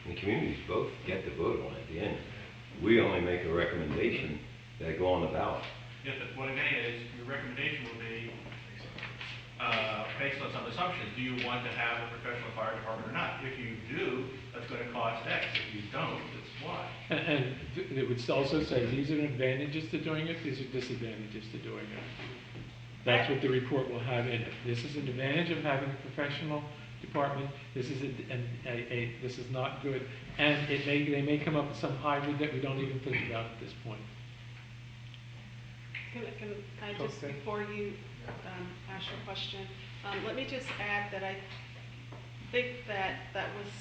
And the communities both get to vote on it at the end. We only make a recommendation that go on the ballot. Yeah, but what I'm getting at is, your recommendation will be, based on some assumptions. Do you want to have a professional fire department or not? If you do, that's gonna cost X. If you don't, it's Y. And it would also say, these are advantages to doing it, these are disadvantages to doing it. That's what the report will have in it. This is an advantage of having a professional department, this is this is not good, and they may come up with some hybrid that we don't even think about at this point. Can I just, Okay. before you ask your question, let me just add that I think that was,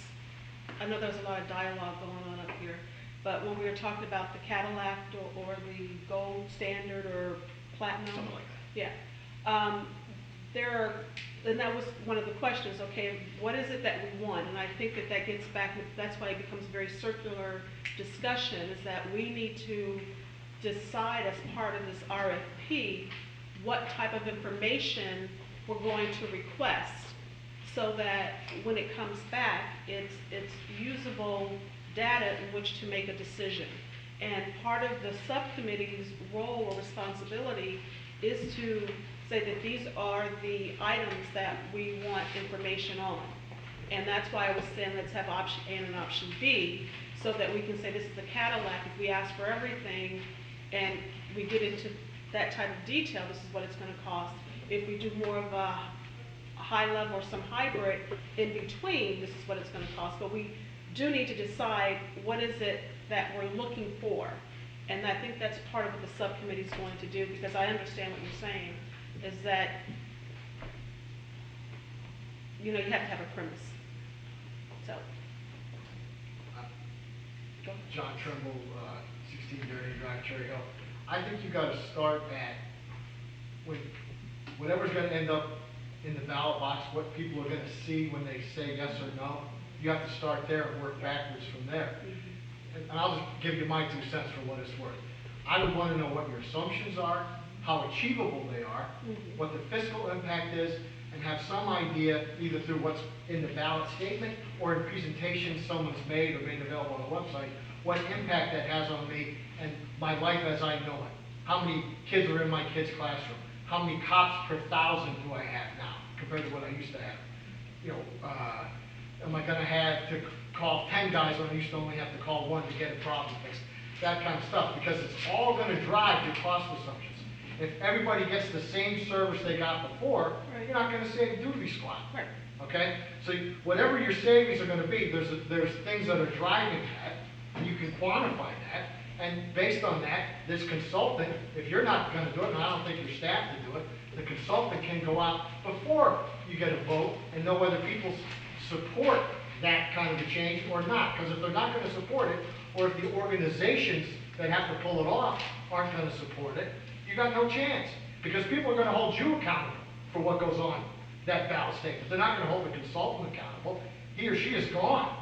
I know there was a lot of dialogue going on up here, but when we were talking about the Cadillac or the gold standard or platinum. Something like that. Yeah. And that was one of the questions, okay, what is it that we want? And I think that gets back, that's why it becomes a very circular discussion, is that we need to decide as part of this RFP what type of information we're going to request, so that when it comes back, it's usable data in which to make a decision. And part of the subcommittee's role or responsibility is to say that these are the items that we want information on. And that's why I was saying let's have option A and option B, so that we can say this is the Cadillac. If we ask for everything and we get into that type of detail, this is what it's going to cost. If we do more of a high level or some hybrid in between, this is what it's going to cost. But we do need to decide what is it that we're looking for. And I think that's part of what the subcommittee is going to do, because I understand what you're saying, is that, you have to have a premise. So, go ahead. John Trimble, 16 Dirty Drive, Cherry Hill. I think you got to start at whatever's going to end up in the ballot box, what people are going to see when they say yes or no. You have to start there and work backwards from there. And I'll just give you my 2 cents for what it's worth. I would want to know what your assumptions are, how achievable they are, what the fiscal impact is, and have some idea, either through what's in the ballot statement or in presentations someone's made or made available on the website, what impact that has on me and my life as I know it. How many kids are in my kid's classroom? How many cops per 1,000 do I have now compared to what I used to have? Am I going to have to call 10 guys when I used to only have to call 1 to get a problem fixed? That kind of stuff, because it's all going to drive your cost assumptions. If everybody gets the same service they got before, you're not going to save doobie squat. Right. Okay? So whatever your savings are going to be, there's things that are driving that, and you can quantify that. And based on that, this consultant, if you're not going to do it, and I don't think your staff to do it, the consultant can go out before you get a vote and know whether people support that kind of a change or not. Because if they're not going to support it, or if the organizations that have to pull it off aren't going to support it, you got no chance. Because people are going to hold you accountable for what goes on that ballot statement. They're not going to hold the consultant accountable. He or she is gone.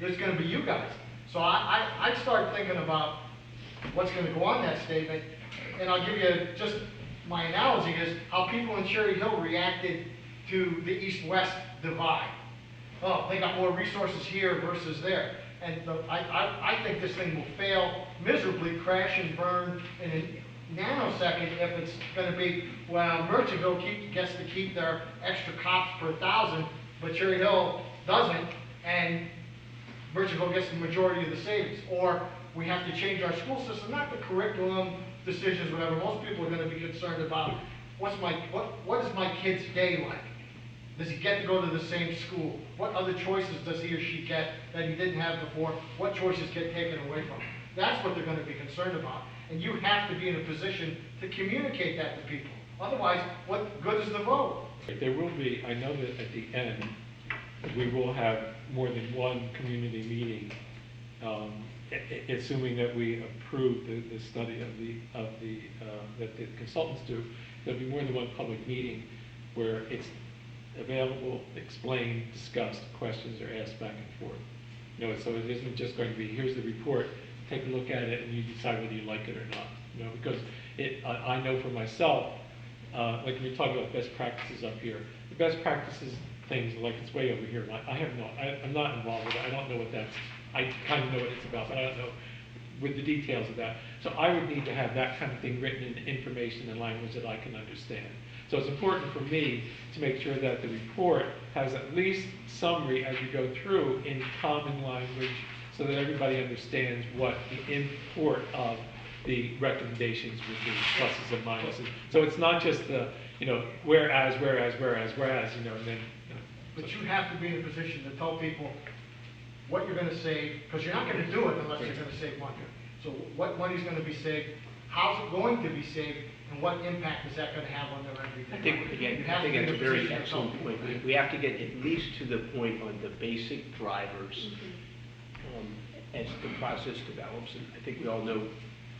It's going to be you guys. So I'd start thinking about what's going to go on that statement. And I'll give you just my analogy is how people in Cherry Hill reacted to the east-west divide. Oh, they got more resources here versus there. And I think this thing will fail miserably, crash and burn in a nanosecond if it's going to be, well, Merchantville gets to keep their extra cops per 1,000, but Cherry Hill doesn't, and Merchantville gets the majority of the savings. Or we have to change our school system, not the curriculum decisions, whatever. Most people are going to be concerned about what is my kid's day like? Does he get to go to the same school? What other choices does he or she get that he didn't have before? What choices get taken away from him? That's what they're going to be concerned about. And you have to be in a position to communicate that to people. Otherwise, what good is the vote? There will be, I know that at the end, we will have more than one community meeting, assuming that we approve the study that the consultants do. There'll be more than one public meeting where it's available, explained, discussed, questions are asked back and forth. So it isn't just going to be, here's the report, take a look at it, and you decide whether you like it or not. Because I know for myself, like when you're talking about best practices up here, the best practices things like it's way over here. I'm not involved with it. I don't know what that's I kind of know what it's about, but I don't know with the details of that. So I would need to have that kind of thing written in information and language that I can understand. So it's important for me to make sure that the report has at least summary as we go through in common language so that everybody understands what the import of the recommendations would be, pluses and minuses. So it's not just the, whereas, and then, But you have to be in a position to tell people what you're gonna save, because you're not gonna do it unless you're gonna save money. So what money's gonna be saved, how's it going to be saved, and what impact is that gonna have on their everyday life? I think, again, You I have to think be in that's a a very position to tell excellent people. point. We have to get at least to the point on the basic drivers as the process develops. And I think we all know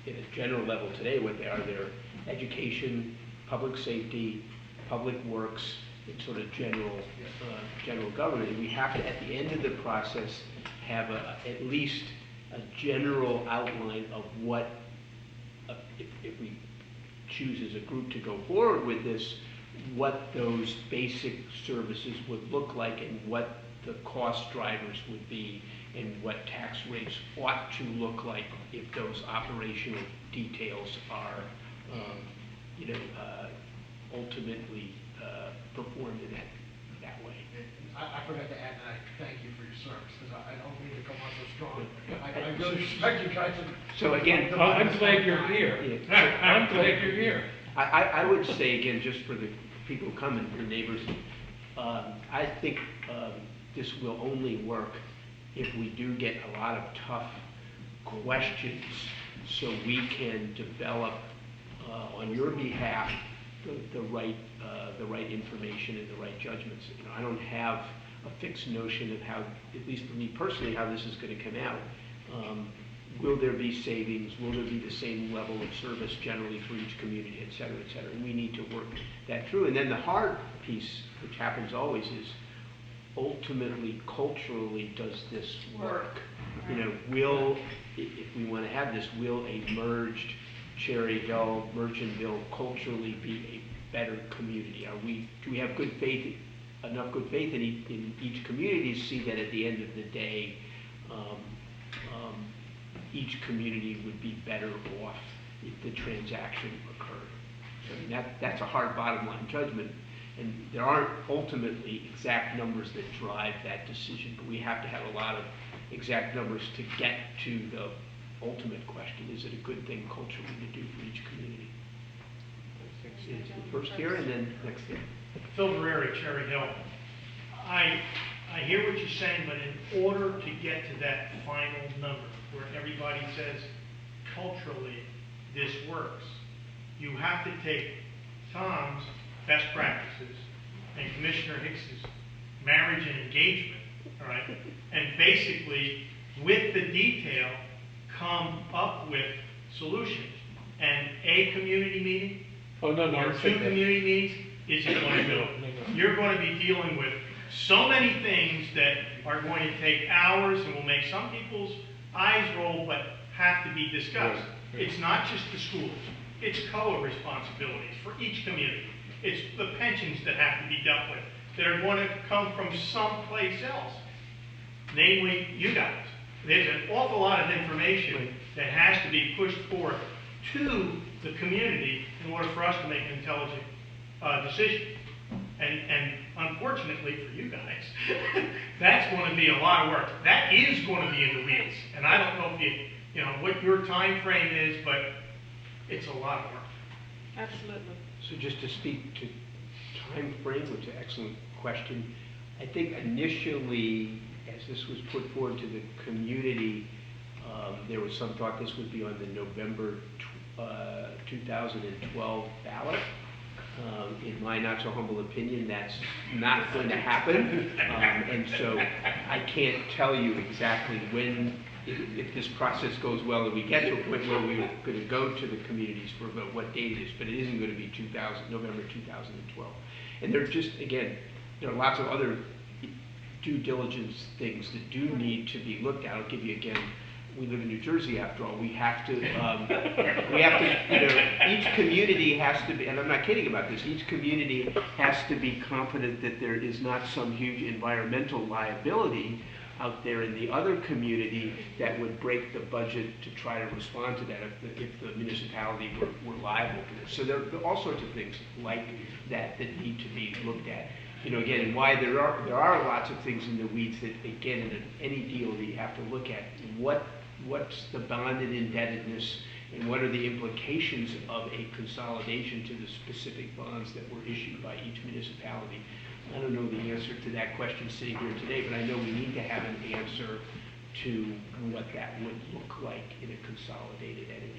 at a general level today what they are. They're education, public safety, public works, and sort of general government. And we have to, at the end of the process, have at least a general outline of what, if we choose as a group to go forward with this, what those basic services would look like and what the cost drivers would be and what tax rates ought to look like if those operational details are, ultimately performed in that way. I forgot to add that I thank you for your service, because I don't mean to come on so strong. I really respect you guys. So again, I'm glad you're here. Yeah. I'm glad you're here. I would say again, just for the people who come and your neighbors, I think this will only work if we do get a lot of tough questions so we can develop on your behalf the right information and the right judgments. I don't have a fixed notion of how, at least for me personally, how this is going to come out. Will there be savings? Will there be the same level of service generally for each community, et cetera, et cetera? And we need to work that through. And then the hard piece, which happens always, is ultimately, culturally, does this work? If we want to have this, will a merged Cherry Hill, Merchantville culturally be a better community? Do we have good faith, enough good faith in each community to see that at the end of the day, each community would be better off if the transaction occurred? So I mean, that's a hard bottom line judgment, and there aren't ultimately exact numbers that drive that decision, but we have to have a lot of exact numbers to get to the ultimate question: is it a good thing culturally to do for each community? First here and then next here. Phil Barreri, Cherry Hill. I hear what you're saying, but in order to get to that final number where everybody says culturally this works, you have to take Tom's best practices and Commissioner Hicks's marriage and engagement, all right, and basically with the detail come up with solutions. And a community meeting Oh, no, or it's two okay. community meetings isn't going to do it. No. You're going to be dealing with so many things that are going to take hours and will make some people's eyes roll, but have to be discussed. Right. It's not just the schools. It's COA responsibilities for each community. It's the pensions that have to be dealt with that are going to come from someplace else, namely you guys. There's an awful lot of information that has to be pushed forth to the community in order for us to make an intelligent decision. And unfortunately for you guys, that's going to be a lot of work. That is going to be in the weeds. And I don't know if you know what your time frame is, but it's a lot of work. Absolutely. So just to speak to time frame, which is an excellent question. I think initially, as this was put forward to the community, there was some thought this would be on the November 2012 ballot. In my not so humble opinion, that's not going to happen. And so I can't tell you exactly when, if this process goes well and we get to a point where we're going to go to the communities for a vote, what date it is, but it isn't going to be November 2012. And there are just, again, there are lots of other due diligence things that do need to be looked at. I'll give you again, we live in New Jersey after all. We have to, each community has to be, and I'm not kidding about this, each community has to be confident that there is not some huge environmental liability out there in the other community that would break the budget to try to respond to that if the municipality were liable for this. So there are all sorts of things like that that need to be looked at. You know, again, and why there are lots of things in the weeds that, again, in any deal that you have to look at. What's the bonded indebtedness, and what are the implications of a consolidation to the specific bonds that were issued by each municipality? I don't know the answer to that question sitting here today, but I know we need to have an answer to what that would look like in a consolidated entity.